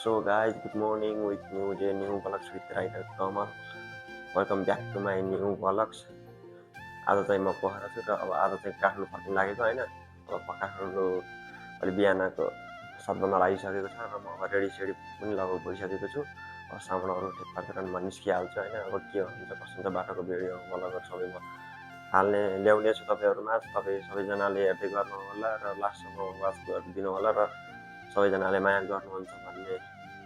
So guys, good morning with new day, new vlogs with Rider Kamal. Welcome back to my new vlogs. आज चाहिँ म पोखरा छु र अब आज चाहिँ काठमाडौँ फर्किन लागेको होइन। अब काठमाडौँ अहिले बिहानको 7 बज्न लागिसकेको छ र म अब रेडी पनि लगभग भइसकेको छु। अब सामानहरू ठिक पारेर म निस्किहाल्छु होइन। अब के हुन्छ कस्तो हुन्छ बाटोको भिडियो भ्लगहरू सबै म ल्याउने छु तपाईँहरूमा। तपाईँ सबैजनाले हेर्दै गर्नु होला र लास्टसम्म वाच गरिदिनु होला र सबैजनाले माया गर्नुहुन्छ भन्ने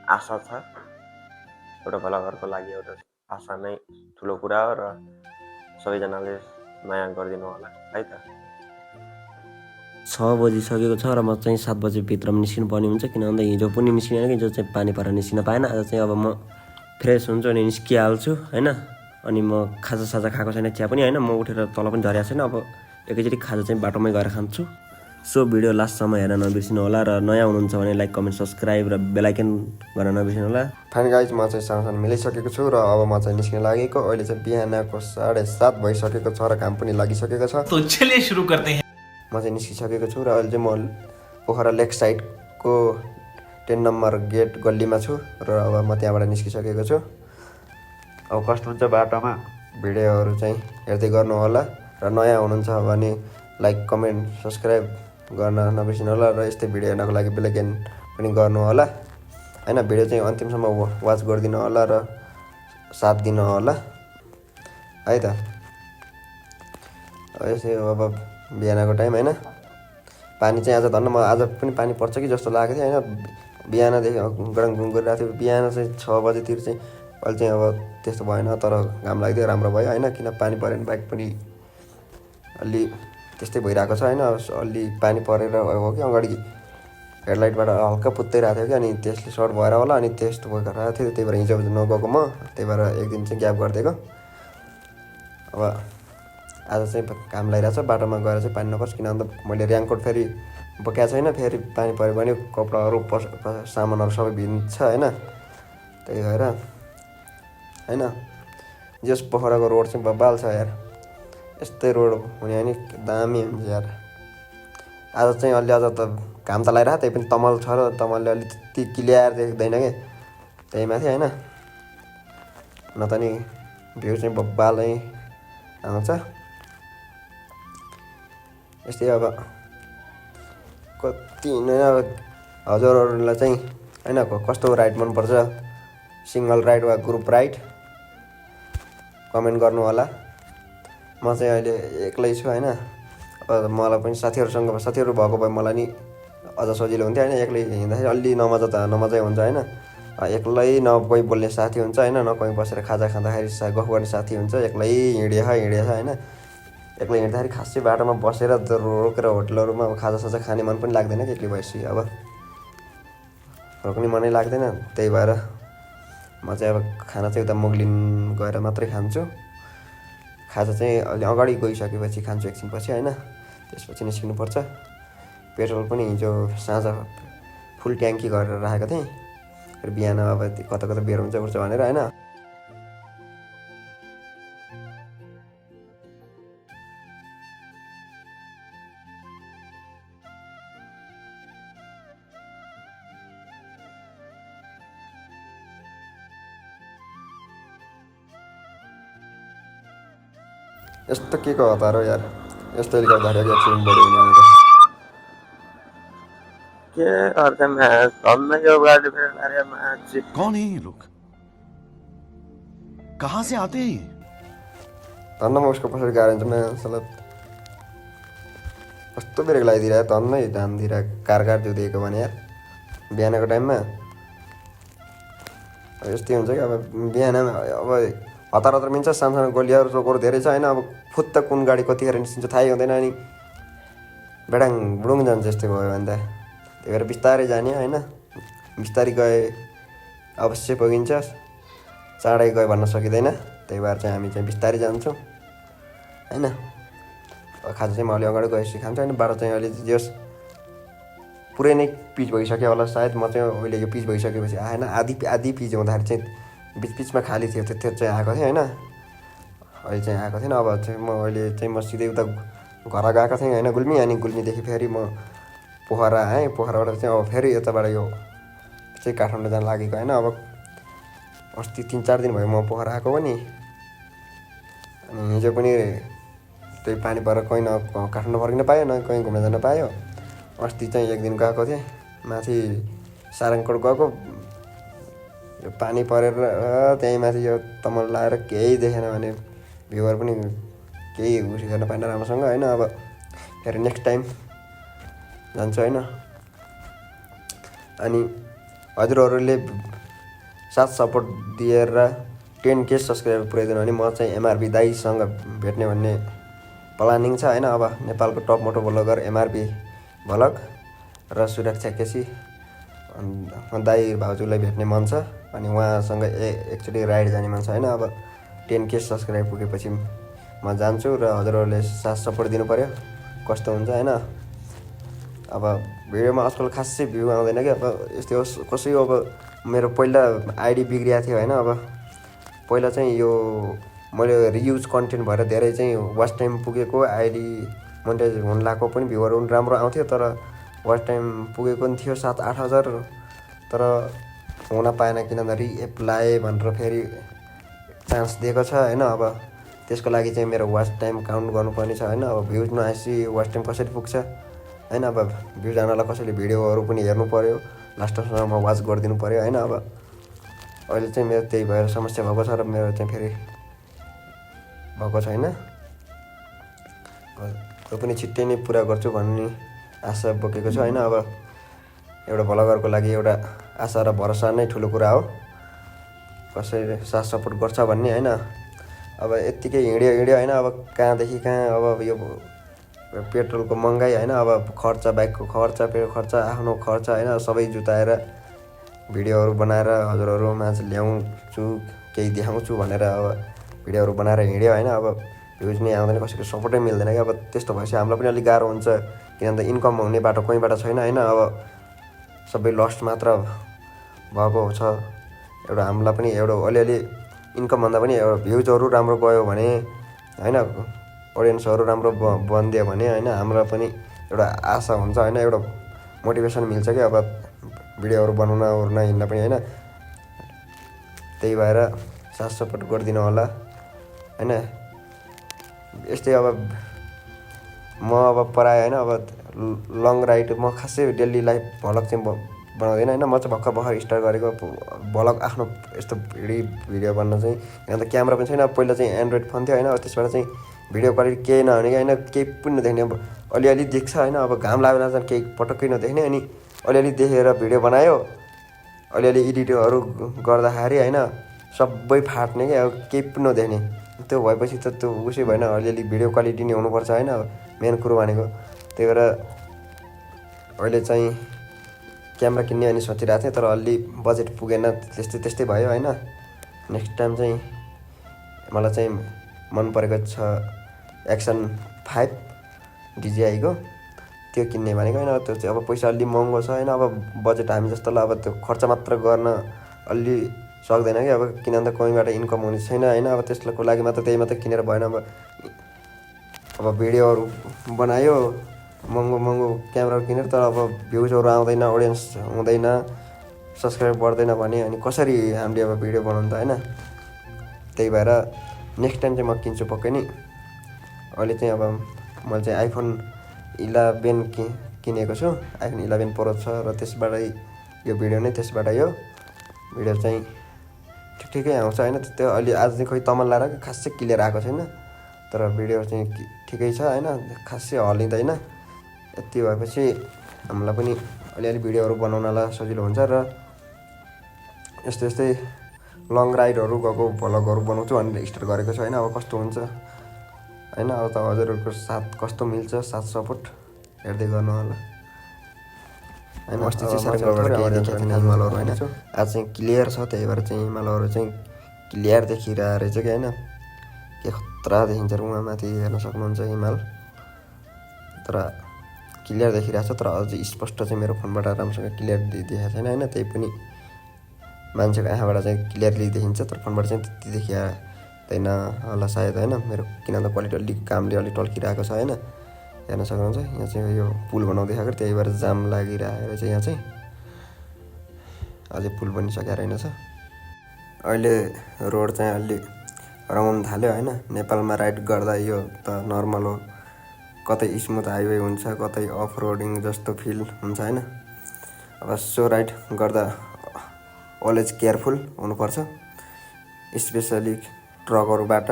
आशा छ। एउटा भ्लगरको लागि एउटा आशा नै ठुलो कुरा हो र सबैजनाले माया गरिदिनु होला है त। 6 बजिसकेको छ र म चाहिँ 7 बजेभित्रमा निस्किनु पर्ने हुन्छ, किन भन्दा हिजो पनि निस्किने कि हिजो चाहिँ पानी परेर निस्किन पाएन। आज चाहिँ अब म फ्रेस हुन्छु अनि निस्किहाल्छु होइन। अनि म खाजासाजा खाएको छैन, चिया पनि होइन, म उठेर तल पनि झरेको छैन। अब एकैचोटि खाजा चाहिँ बाटोमै गएर खान्छु। सो भिडियो लास्टसम्म हेर्न नबिर्सिनु होला र नयाँ हुनुहुन्छ भने लाइक कमेन्ट सब्सक्राइब र बेलायकन गर्न नबिर्सिनु होला। फाइन गाइज, म चाहिँ सानो मिलाइसकेको छु र अब म चाहिँ निस्किन लागेको। अहिले चाहिँ बिहानको 7:30 भइसकेको छ र काम पनि लागिसकेको छ। तो चलिए सुरु करते हैं। म चाहिँ निस्किसकेको छु र अहिले चाहिँ म पोखरा लेक साइडको 10 नम्बर गेट गल्लीमा छु र अब म त्यहाँबाट निस्किसकेको छु। अब कस्तो हुन्छ बाटोमा भिडियोहरू चाहिँ हेर्दै गर्नु होला र नयाँ हुनुहुन्छ भने लाइक कमेन्ट सब्सक्राइब गर्न नबिर्सिनु होला र यस्तै भिडियो हेर्नको लागि बेलायकन पनि गर्नु होला होइन। भिडियो चाहिँ अन्तिमसम्म वाच गरिदिनु होला र साथ दिनु होला है त। यस्तै अब बिहानको टाइम होइन, पानी चाहिँ आज धन्न म आज पनि पानी पर्छ कि जस्तो लागेको थियो होइन। बिहानदेखि गडङगुङ गरिरहेको थियो। बिहान चाहिँ 6 बजेतिर चाहिँ अहिले चाहिँ अब त्यस्तो भएन, तर घाम लाग्दै राम्रो भयो होइन। किन पानी परेन बाइक पनि अलि त्यस्तै भइरहेको छ होइन। अलि पानी परेर हो कि अगाडि हेडलाइटबाट हल्का पुत्तइरहेको थियो कि, अनि त्यसले सर्ट भएर होला, अनि त्यस्तो भइरहेको थियो। त्यही भएर हिजो नगएको म, त्यही भएर एक दिन चाहिँ ग्याप गरिदिएको। अब आज चाहिँ काम लागिरहेको छ, बाटोमा गएर चाहिँ पानी नपर्छ। किन भन्दा मैले रेनकोट फेरि बोकेको छैन, फेरि पानी पऱ्यो भने कपडाहरू सामानहरू सबै भिज्छ होइन। त्यही भएर होइन, जस पोखराको रोड चाहिँ बब्बाल छ यार। यस्तै रोड हुने होइन दामी हुन्छ यार। आज चाहिँ अलि अझ त घाम त लगाइरहेको, त्यही पनि तमल छ र तमलले अलि त्यति क्लियर देख्दैन कि त्यही माथि होइन। न त नि भ्यू चाहिँ बब्बालै आउँछ। यस्तै अब कति अब हजुरहरूलाई चाहिँ होइन कस्तो राइड मनपर्छ, सिङ्गल राइड वा ग्रुप राइड कमेन्ट गर्नु होला। म चाहिँ अहिले एक्लै छु होइन। अब मलाई पनि साथीहरू भएको भए मलाई नि अझ सजिलो हुन्थ्यो होइन। एक्लै हिँड्दाखेरि अलि नमजै हुन्छ होइन। एक्लै न कोही बोल्ने साथी हुन्छ होइन, न कोही बसेर खाजा खाँदाखेरि गफ गर्ने साथी हुन्छ। एक्लै हिँडेछ होइन। एक्लै हिँड्दाखेरि खासै बाटोमा बसेर रोकेर होटलहरूमा अब खाजासाजा खाने मन पनि लाग्दैन कि एक्लै भएपछि। अब रोक्ने मनै लाग्दैन। त्यही भएर म चाहिँ अब खाना चाहिँ उता मुगलिन गएर मात्रै खान्छु। खाजा चाहिँ अलि अगाडि गइसकेपछि खान्छु एकछिनपछि होइन। त्यसपछि निस्किनुपर्छ। पेट्रोल पनि हिजो साँझ फुल ट्याङ्की गरेर राखेको थिएँ, र बिहान अब कता बेर हुन्छ उठ्छ भनेर होइन। यस्तो के को हतार हो यार, यस्तोले गर्दाखेरि एक्सिडेन्ट बढी हुने भनेको। के गर्छ म्याच धन्न यो गाडी फेरि अरे म्याच कौन है ये लोग, कहाँ से आते हैं? धन्न म उसको पछाडि गाडी हुन्छ म्यासलाई कस्तो ब्रेक लगाइदिरहेको, धन्नै ध्यान दिइरहेको कार जिउदिएको भने यार बिहानको टाइममा। यस्तै हुन्छ कि अब बिहानमा अब हतार मिल्छ। सानो गलियाहरू चोकहरू धेरै छ होइन। अब फुत्त कुन गाडी कतिखेर निस्किन्छ थाहै हुँदैन, अनि बेडाङ बुडुङ जान्छ यस्तै भयो भने त। त्यही भएर बिस्तारै जाने होइन। बिस्तारै गए अवश्य पुगिन्छ, चाँडै गयो भन्न सकिँदैन। त्यही भएर चाहिँ हामी चाहिँ बिस्तारै जान्छौँ होइन। खाजा चाहिँ म अलि अगाडि गएपछि खान्छु होइन। बाटो चाहिँ अहिले जस पुरै नै पिच भइसक्यो होला सायद। म चाहिँ अहिले यो पिच भइसकेपछि आएन, आधी पिच हुँदाखेरि चाहिँ बिचमा खाली थियो, त्यो चाहिँ आएको थियो होइन। अहिले चाहिँ आएको थिएन। अब चाहिँ अहिले चाहिँ म सिधै उता घर गएको थिएँ होइन गुल्मी, अनि गुल्मीदेखि फेरि म पोखरा आएँ। पोखराबाट चाहिँ अब फेरि यताबाट यो चाहिँ काठमाडौँ जान लागेको होइन। अब अस्ति 3-4 दिन भयो म पोखरा आएको पनि, अनि हिजो पनि त्यही पानी परेर कहीँ न काठमाडौँ फर्किन पायो न कहीँ घुम्न जान पायो। अस्ति चाहिँ 1 दिन गएको थिएँ माथि सारङकोट गएको, यो पानी परेर त्यहीँ माथि यो तमल लाएर केही देखेन भने भ्यूहरू पनि केही उस गर्न पाएन राम्रोसँग होइन। अब फेरि नेक्स्ट टाइम जान्छु होइन। अनि हजुरहरूले साथ सपोर्ट दिएर 10K सब्सक्राइबर पुऱ्याइदिनु भने म चाहिँ MRP दाईसँग भेट्ने भन्ने प्लानिङ छ होइन। अब नेपालको टप मोटो ब्लगर MRP भ्लग र सुरक्षा केसी दाई भाउजूलाई भेट्ने मन छ, अनि उहाँसँग एकचोटि राइड जाने मन छ होइन। अब 10K सब्सक्राइब पुगेपछि म जान्छु र हजुरहरूले साथ सपोर्ट दिनु पऱ्यो, कस्तो हुन्छ होइन। अब भिडियोमा आजकल खासै भ्यू आउँदैन कि, अब यस्तै कसै अब मेरो पहिला आइडी बिग्रिएको थियो होइन। अब पहिला चाहिँ यो मैले रियुज कन्टेन्ट भएर धेरै चाहिँ वाच टाइम पुगेको, आइडी मोनेटाइज हुन लागेको पनि भ्यूहरू पनि राम्रो आउँथ्यो, तर वाच टाइम पुगेको पनि थियो 7-8 हजार, तर हुन पाएन किनभने रिएप्लाई भनेर फेरि चान्स दिएको छ होइन। अब त्यसको लागि चाहिँ मेरो वाच टाइम काउन्ट गर्नुपर्ने छ होइन। अब भ्युज नआएपछि वाच टाइम कसरी पुग्छ होइन। अब भ्युज आउनलाई कसैले भिडियोहरू पनि हेर्नु पऱ्यो, लास्टसम्म वाच गरिदिनु पऱ्यो होइन। अब अहिले चाहिँ मेरो त्यही भएर समस्या भएको छ र मेरो चाहिँ फेरि भएको छैन। त्यो पनि छिट्टै नै पुरा गर्छु भन्ने आशा बोकेको छु होइन। अब एउटा भ्लगरको लागि एउटा आशा र भरोसा नै ठुलो कुरा हो, कसैले साथ सपोर्ट गर्छ भन्ने होइन। अब यत्तिकै हिँड्यो होइन। अब कहाँदेखि कहाँ अब यो पेट्रोलको महँगाइ होइन, अब खर्च, बाइकको खर्च, पेट्रोल खर्च, आफ्नो खर्च होइन, सबै जुटाएर भिडियोहरू बनाएर हजुरहरू माझ ल्याउँछु, केही देखाउँछु भनेर अब भिडियोहरू बनाएर हिँड्यो होइन। अब भ्युज नै आउँदैन, कसैको सपोर्टै मिल्दैन कि। अब त्यस्तो भएपछि हामीलाई पनि अलिक गाह्रो हुन्छ, किनभने इन्कम हुने बाटो कहीँबाट छैन होइन। अब सबै लस्ट मात्र भएको छ। एउटा हामीलाई पनि एउटा अलिअलि इन्कमभन्दा पनि एउटा भ्युजहरू राम्रो गयो भने होइन, अडियन्सहरू राम्रो बनिदियो भने होइन, हाम्रो पनि एउटा आशा हुन्छ होइन, एउटा मोटिभेसन मिल्छ कि अब भिडियोहरू बनाउन ओर्न हिँड्न पनि होइन। त्यही भएर साथ सपोर्ट गरिदिनु होला होइन। यस्तै अब म अब प्रायः होइन, अब लङ राइड म खासै डेली लाइफ भ्लग चाहिँ बनाउँदैन होइन। म चाहिँ भर्खर स्टार्ट गरेको भ्लग आफ्नो यस्तो भिडियो बन्न चाहिँ, किनभने क्यामेरा पनि छैन। पहिला चाहिँ एन्ड्रोइड फोन थियो होइन, त्यसबाट चाहिँ भिडियो क्वालिटी केही नहुने कि होइन, केही पनि नदेख्ने। अब अलिअलि देख्छ होइन, अब घाम लाग्यो भने केही पटक्कै नदेख्ने, अनि अलिअलि देखेर भिडियो बनायो, अलिअलि एडिटहरू गर्दाखेरि होइन सबै फाट्ने कि, अब केही पनि नदेख्ने। त्यो भएपछि त त्यो उसै भएन, अलिअलि भिडियो क्वालिटी नै हुनुपर्छ होइन, मेन कुरो भनेको। त्यही भएर अहिले चाहिँ क्यामेरा किन्ने अनि सोचिरहेको थिएँ, तर अलि बजेट पुगेन, त्यस्तै भयो होइन। नेक्स्ट टाइम चाहिँ मलाई चाहिँ मन परेको छ एक्सन 5 DJI-को, त्यो किन्ने भनेको होइन। त्यो चाहिँ अब पैसा अलि महँगो छ होइन। अब बजेट हामी जस्तोलाई अब त्यो खर्च मात्र गर्न अलि सक्दैन कि, अब किनभने कहीँबाट इन्कम हुने छैन होइन। अब त्यसको लागि मात्र त्यही मात्र किनेर भएन। अब भिडियोहरू बनायो, महँगो क्यामेराहरू किनेर, तर अब भ्युजहरू आउँदैन, अडियन्स हुँदैन, सब्सक्राइब बढ्दैन भने अनि कसरी हामीले अब भिडियो बनाउनु त होइन। त्यही भएर नेक्स्ट टाइम चाहिँ म किन्छु पक्कै नै। अहिले चाहिँ अब मैले चाहिँ iPhone 11 किनेको छु, iPhone 11 Pro छ र त्यसबाटै यो भिडियो नै, त्यसबाट यो भिडियो चाहिँ ठिकै आउँछ होइन। त्यो अलि आज चाहिँ खोइ तमल लाएर खासै क्लियर आएको छैन, तर भिडियो चाहिँ ठिकै छ होइन, खासै हल्लिँदैन। यति भएपछि हामीलाई पनि अलिअलि भिडियोहरू बनाउनलाई सजिलो हुन्छ र यस्तै लङ राइडहरू गएको भ्लगहरू बनाउँछु भनेर स्टार्ट गरेको छु होइन। अब कस्तो हुन्छ होइन, अब त हजुरहरूको साथ कस्तो मिल्छ, साथ सपोर्ट हेर्दै गर्नु होला होइन। अस्ति चाहिँ हिमालहरू होइन, आज चाहिँ क्लियर छ, त्यही भएर चाहिँ हिमालहरू चाहिँ क्लियर देखिरहेको रहेछ कि होइन। के खतरा देखिन्छ उहाँ माथि हेर्न सक्नुहुन्छ हिमाल, तर क्लियर देखिरहेको छ, तर अझै स्पष्ट चाहिँ मेरो फोनबाट राम्रोसँग क्लियर देखाएको छैन होइन। त्यही पनि मान्छेको आँखाबाट चाहिँ क्लियरली देखिन्छ, तर फोनबाट चाहिँ त्यति देखिँदैन होला सायद होइन। मेरो किनभने क्वालिटी अलिक कामले अलिक टल्किरहेको छ होइन, हेर्न सक्नुहुन्छ। यहाँ चाहिँ यो पुल बनाउँदै खाएको, त्यही भएर जाम लागिरहेको रहेछ यहाँ चाहिँ अझै पुल बनिसकेको रहेनछ। अहिले रोड चाहिँ अलि रमाउनु थाल्यो होइन। नेपालमा राइड गर्दा यो त नर्मल हो, कतै स्मुथ हाइवे हुन्छ, कतै अफ रोडिङ जस्तो फिल हुन्छ होइन। अब सो राइड गर्दा अलवेज केयरफुल हुनुपर्छ, स्पेसली ट्रकहरूबाट।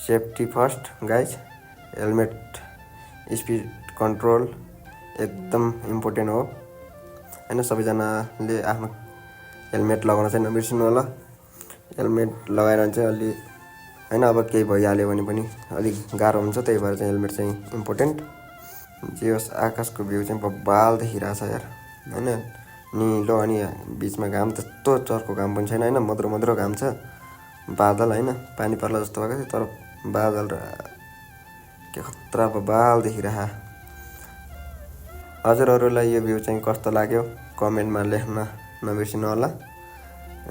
Safety first guys, helmet, speed control एकदम इम्पोर्टेन्ट हो होइन। सबैजनाले आफ्नो हेलमेट लगाउन चाहिँ नबिर्सिनु होला। हेलमेट लगाएर चाहिँ अलि होइन, अब केही भइहाल्यो भने पनि अलिक गाह्रो हुन्छ, त्यही भएर चाहिँ हेलमेट चाहिँ इम्पोर्टेन्ट। जे होस् आकाशको भ्यू चाहिँ बब्बाल देखिरहेछ यार होइन। निलो अनि बिचमा घाम, त्यस्तो चर्को घाम पनि छैन होइन, मधुरो मधुरो घाम छ। बादल होइन, पानी पर्ला जस्तो भएको थियो, तर बादल र के खतरा बब्बाल देखिरह। हजुरहरूलाई यो भ्यू चाहिँ कस्तो लाग्यो कमेन्टमा लेख्न नबिर्सिनु होला।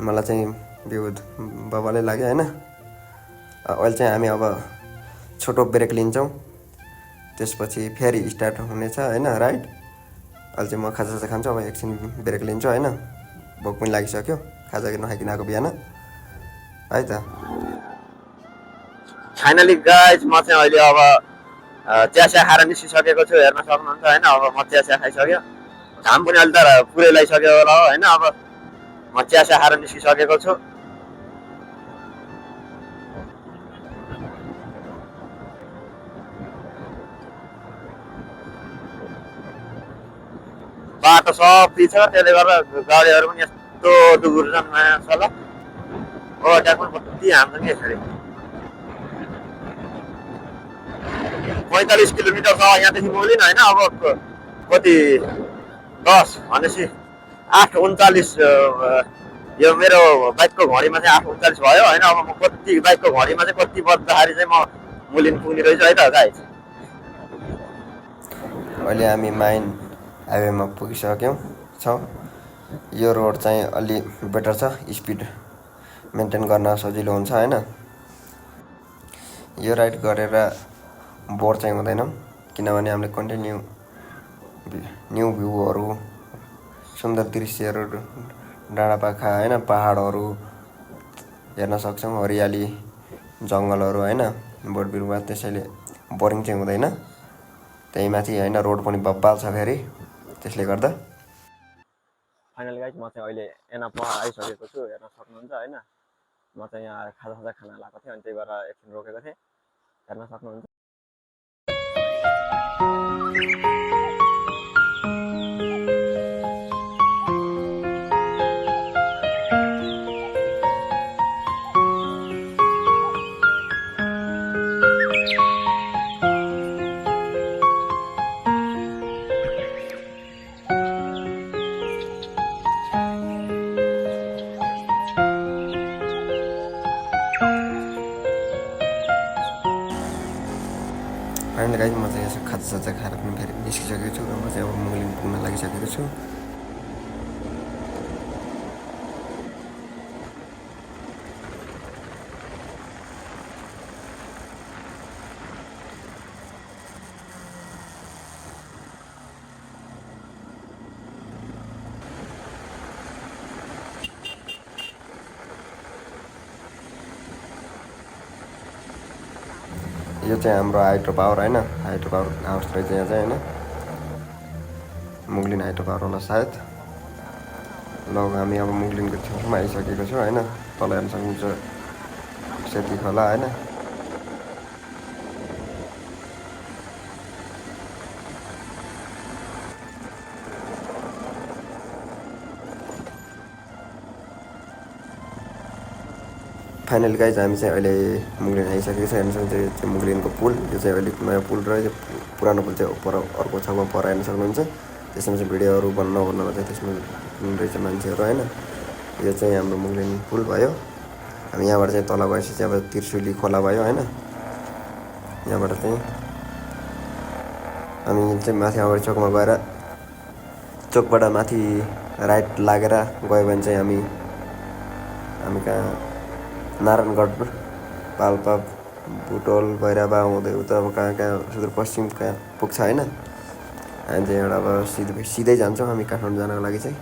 मलाई चाहिँ भ्यू बब्बालै लाग्यो होइन। अहिले चाहिँ हामी अब छोटो ब्रेक लिन्छौँ, त्यसपछि फेरि स्टार्ट हुनेछ होइन राइड। अहिले चाहिँ म खाजा खान्छु, अब एकछिन ब्रेक लिन्छु होइन। भोक पनि लागिसक्यो, खाजा नखाइकन आएको बिहान है त। फाइनली गाइज म चाहिँ अहिले अब चिया खाएर निस्किसकेको छु, हेर्न सक्नुहुन्छ होइन। अब म चिया खाइसक्यो, घाम पनि अहिले त पुरै लगाइसक्यो होला हो होइन। अब म चिया खाएर निस्किसकेको छु। बाटो सब फ्री छ, त्यसले गर्दा गाडीहरू पनि यस्तो डुगुर्छन् माछाला। ओभरटेक पनि कति हान्छ नि यसरी। 45 किलोमिटर छ यहाँदेखि मुगलिन होइन। अब कति 10 भनेपछि 8:39 यो मेरो बाइकको घडीमा चाहिँ 8:39 भयो होइन। अब म कति बाइकको घडीमा चाहिँ कति बज्दाखेरि चाहिँ म मुगलिन पुग्ने रहेछु है त गाइज। अहिले हामी माइन हाइवेमा पुगिसक्यौँ छौँ। यो रोड चाहिँ अलि बेटर छ, स्पिड मेन्टेन गर्न सजिलो हुन्छ होइन। यो राइड गरेर बोर चाहिँ हुँदैनौँ, किनभने हामीले कन्टिन्यू न्यू भ्यूहरू, सुन्दर दृश्यहरू, डाँडापाखा होइन, पहाडहरू हेर्न सक्छौँ, हरियाली, जङ्गलहरू होइन, बोट बिरुवा। त्यसैले बोरिङ चाहिँ हुँदैन। त्यही माथि होइन रोड पनि बब्बाल छ फेरि, त्यसले गर्दा। फाइनल गाइज म चाहिँ अहिले एनाप आइसकेको छु, हेर्न सक्नुहुन्छ होइन। म चाहिँ यहाँ खाजा खान लागेको थिएँ, अनि त्यही भएर एकछिन रोकेको थिएँ, हेर्न सक्नुहुन्छ। फाइनली गाइज म चाहिँ यसो खाजा खाएर पनि फेरि निस्किसकेको छु र म चाहिँ अब मुगलिन पुग्न लागिसकेको छु। यो चाहिँ हाम्रो हाइड्रो पावर होइन, हाइड्रो पावर हाउस रहेछ यहाँ चाहिँ होइन। मुगलिन हाइड्रो पावर होला सायद। ल हामी अब मुगलिनको छेउमा आइसकेको छु होइन। तल हेर्न सक्नुहुन्छ सेती खोला होइन। फाइनल गाइज हामी चाहिँ अहिले मुगलिन आइसकेको छ, हेर्न सक्नुहुन्छ। यो चाहिँ मुगलिनको पुल, यो चाहिँ अहिले नयाँ पुल र यो पुरानो पुल चाहिँ पर अर्को छेउमा पर हेर्न सक्नुहुन्छ। त्यसमा चाहिँ भिडियोहरू भन्नुमा चाहिँ त्यसमा रहेछ मान्छेहरू होइन। यो चाहिँ हाम्रो मुगलिन पुल भयो। हामी यहाँबाट चाहिँ तल गएपछि चाहिँ अब त्रिशुली खोला भयो होइन। यहाँबाट चाहिँ हामी चाहिँ माथि अगाडि चोकमा गएर चोकबाट माथि राइट लागेर गयो भने चाहिँ हामी कहाँ नारायणगढ, पाल्पा, बुटोल, भैरवा हुँदै उता अब कहाँ सुदूरपश्चिम कहाँ पुग्छ होइन। हामी चाहिँ एउटा अब सिधै जान्छौँ हामी काठमाडौँ जानको लागि चाहिँ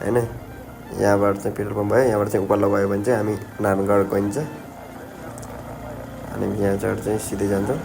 होइन। यहाँबाट चाहिँ पेट्रोल पम्प भयो, यहाँबाट चाहिँ उपल्लो गयो भने चाहिँ हामी नारायणगढ गइन्छ अनि यहाँबाट चाहिँ सिधै जान्छौँ।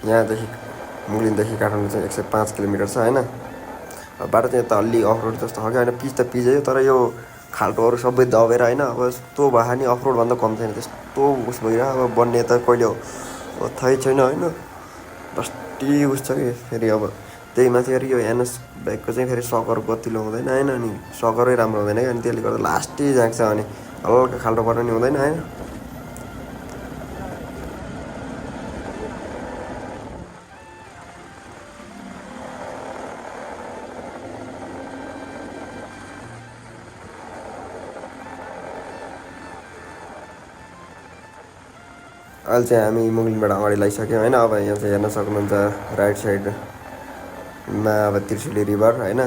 यहाँदेखि मुगलिनदेखि काठमाडौँ चाहिँ 105 किलोमिटर छ होइन। बाटो चाहिँ यता अलि अफरोड जस्तो खालको होइन, पिच त पिचै हो तर यो खाल्टोहरू सबै दबेर होइन अब यस्तो भए नि अफरोडभन्दा कम छैन, त्यस्तो उस भइरहेको अब बन्ने त कहिले हो थाहै छैन होइन। डस्टी उस छ कि फेरि अब त्यही माथि फेरि यो एनएस बाइकको चाहिँ फेरि सकर गतिलो हुँदैन होइन, अनि सकरै राम्रो हुँदैन कि अनि त्यसले गर्दा लास्टै जान्छ अनि हल्का खाल्टो पर्न नि हुँदैन होइन। अहिले चाहिँ हामी मुगलिनबाट अगाडि लगाइसक्यौँ होइन। अब यहाँ चाहिँ हेर्न सक्नुहुन्छ राइट साइडमा अब त्रिशुली रिभर होइन,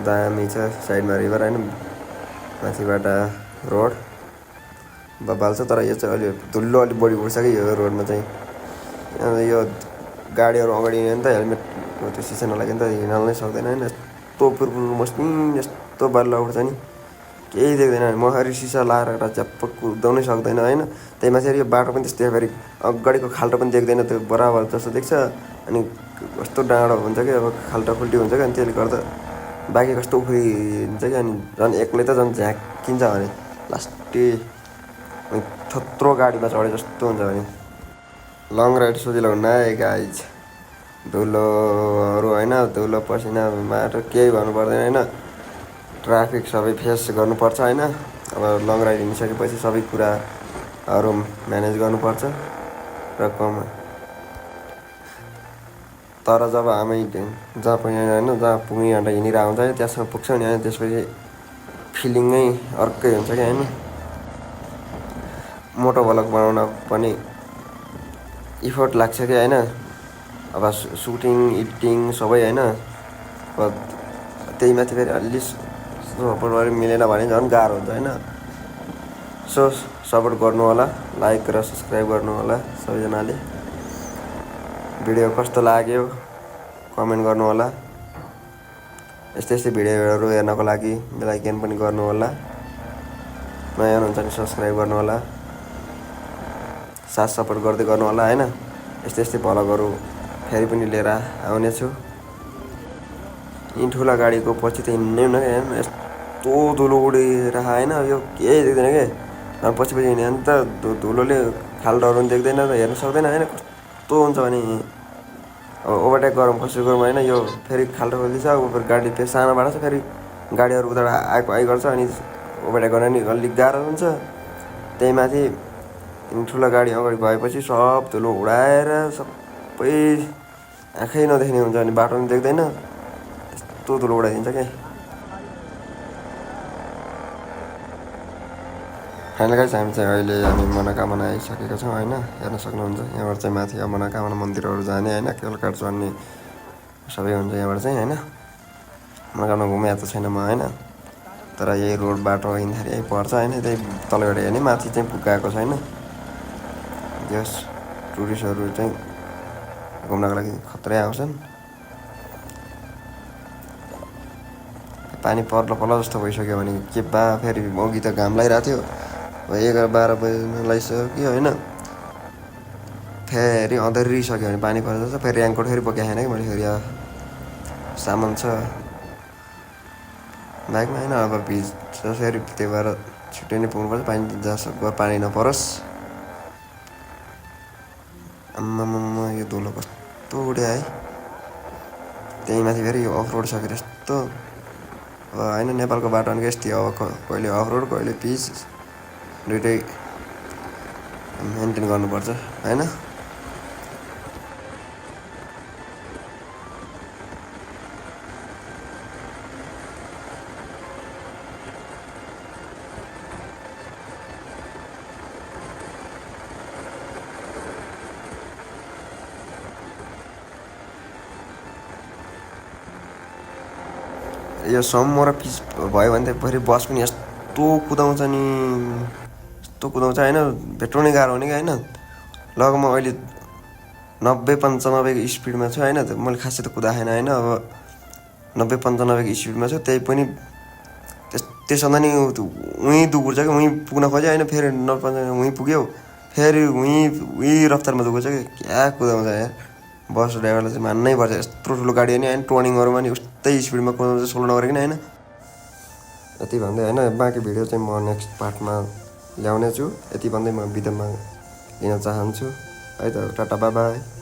दामी छ साइडमा रिभर होइन, माथिबाट रोड बबाल छ तर यो चाहिँ अलि धुलो अलिक बढी उड्छ कि यो रोडमा चाहिँ। यो गाडीहरू अगाडि हिँड्यो भने त हेलमेटको त्यो सिसा नलाग्यो भने त हिँड्नै सक्दैन होइन। यस्तो पुरपुर मस्नी यस्तो बल्ल उठ्छ नि केही देख्दैन, मखरी सिसा लाएर एउटा झ्याप्प कुदाउनै सक्दैन होइन। त्यही माथि यो बाटो पनि त्यस्तै फेरि अगाडिको खाल्टो पनि देख्दैन, त्यो बराबर जस्तो देख्छ अनि कस्तो डाँडो हुन्छ कि अब खाल्टो खुल्टी हुन्छ कि अनि त्यसले गर्दा बाँकी कस्तो उफ्रिन्छ कि अनि झन् एक्लै त झन् झ्याक्किन्छ भने लास्टै थत्रो गाडीमा चढे जस्तो हुन्छ भने। लङ राइड सजिलो हुन्न है गाइज, धुलोहरू होइन, धुलो पसिना माटो केही भन्नु पर्दैन होइन। ट्राफिक सबै फेस गर्नुपर्छ होइन। अब लङ राइड हिँडिसकेपछि सबै कुराहरू म्यानेज गर्नुपर्छ र कम तर जब हामी जहाँ पुग्यो होइन, जहाँ पुग्ने भनेर हिँडिरहेको हुन्छ त्यहाँसम्म पुग्छौँ नि होइन, त्यसपछि फिलिङै अर्कै हुन्छ क्या होइन। मोटो भ्लग बनाउन पनि इफोर्ट लाग्छ कि होइन, अब सुटिङ एडिटिङ सबै होइन। अब त्यही माथि फेरि अलि सपोर्ट मिलेन भने झन् गाह्रो हुन्छ होइन। सो सपोर्ट गर्नु होला, लाइक र सब्सक्राइब गर्नु होला सबैजनाले। भिडियो कस्तो लाग्यो कमेन्ट गर्नु होला। यस्तै यस्तै भिडियोहरू हेर्नको लागि बेल आइकन पनि गर्नु होला, नयाँ हुनुहुन्छ भने सब्सक्राइब गर्नु होला, साथ सपोर्ट गर्दै गर्नु होला होइन। यस्तै यस्तै भ्लगहरू फेरि पनि लिएर आउनेछु। यी ठुला गाडीको पछि त हिँड्नै हुन्न क्या, यस्तो धुलो उडेर होइन, यो केही देख्दैन क्या। पछि पछि हिँड्यो भने त धुलोले खाल्टोहरू पनि देख्दैन र हेर्नु सक्दैन होइन। कस्तो हुन्छ भने अब ओभरटेक गरौँ कसरी गरौँ होइन, यो फेरि खाल्टो खोल्दैछ फेरि गाडी फेरि सानो बाटो छ, फेरि गाडीहरू उता आइ गर्छ अनि ओभरटेक गर्न नि अलिक गाह्रो हुन्छ। त्यही माथि ठुलो गाडी अगाडि गएपछि सब धुलो उडाएर सबै आँखै नदेख्ने हुन्छ अनि बाटो पनि देख्दैन, यस्तो धुलो उडाइदिन्छ क्या। फाइनल गाइस हामी चाहिँ अहिले हामी मनोकामना आइसकेका छौँ होइन, हेर्न सक्नुहुन्छ। यहाँबाट चाहिँ माथि अब मनोकामना मन्दिरहरू जाने होइन, केलकाट चढ्ने सबै हुन्छ यहाँबाट चाहिँ होइन। मनोकामना घुमेको त छैन म होइन, तर यही रोड बाटो हिँड्दाखेरि यही पर्छ होइन। त्यही तलबाट हेर्ने माथि चाहिँ पुगाएको छैन। यस टुरिस्टहरू चाहिँ घुम्नको लागि खत्रै आउँछन्। पानी पर्ला जस्तो भइसक्यो भने के बा, फेरि अघि त घाम लागिरहेको थियो, 11-12 बज्न लागिसक्यो होइन। फेरि अँध्यारिसक्यो भने पानी पर्छ जस्तो फेरि रेनकोट फेरि बोकेको छैन कि मैले, फेरि सामान छ बाइकमा होइन। अब भिज्छ फेरि त्यही भएर छिट्टै नै पुग्नुपर्छ, पानी नपरोस्। आम्मामा यो धुलो कस्तो उड्यो है। त्यही माथि फेरि यो अफरोड छ फेरि यस्तो अब होइन। नेपालको बाटो भनेको यस्तै अब कहिले अफरोड कहिले पिच दुइटै मेन्टेन गर्नुपर्छ होइन। यो सम्म र पिच भयो भने त फेरि बस पनि यस्तो कुदाउँछ नि, यस्तो कुदाउँछ होइन, भेट्टाउनै गाह्रो हुने कि होइन। लग म अहिले 90-95 स्पिडमा छु होइन, मैले खासै त कुदाएन होइन। अब 90-95 स्पिडमा छु, त्यही पनि त्यसभन्दा नि उहीँ दुगुर्छ कि उहीँ पुग्न खोज्यो होइन, फेरि 90-95 उहीँ पुग्यो, फेरि उहीँ रफ्तारमा दुगुर्छ कि क्या कुदाउँछ यार। बस ड्राइभरलाई चाहिँ मान्नै पर्छ, यत्रो ठुलो गाडी होइन होइन, टर्निङहरूमा नि उस्तै स्पिडमा कुदाउँछ सोलो नगरिकन होइन। यति भन्दै होइन, बाँकी भिडियो चाहिँ म नेक्स्ट पार्टमा ल्याउने छु। यति भन्दै म बिदा लिन चाहन्छु है त। Tata bye by.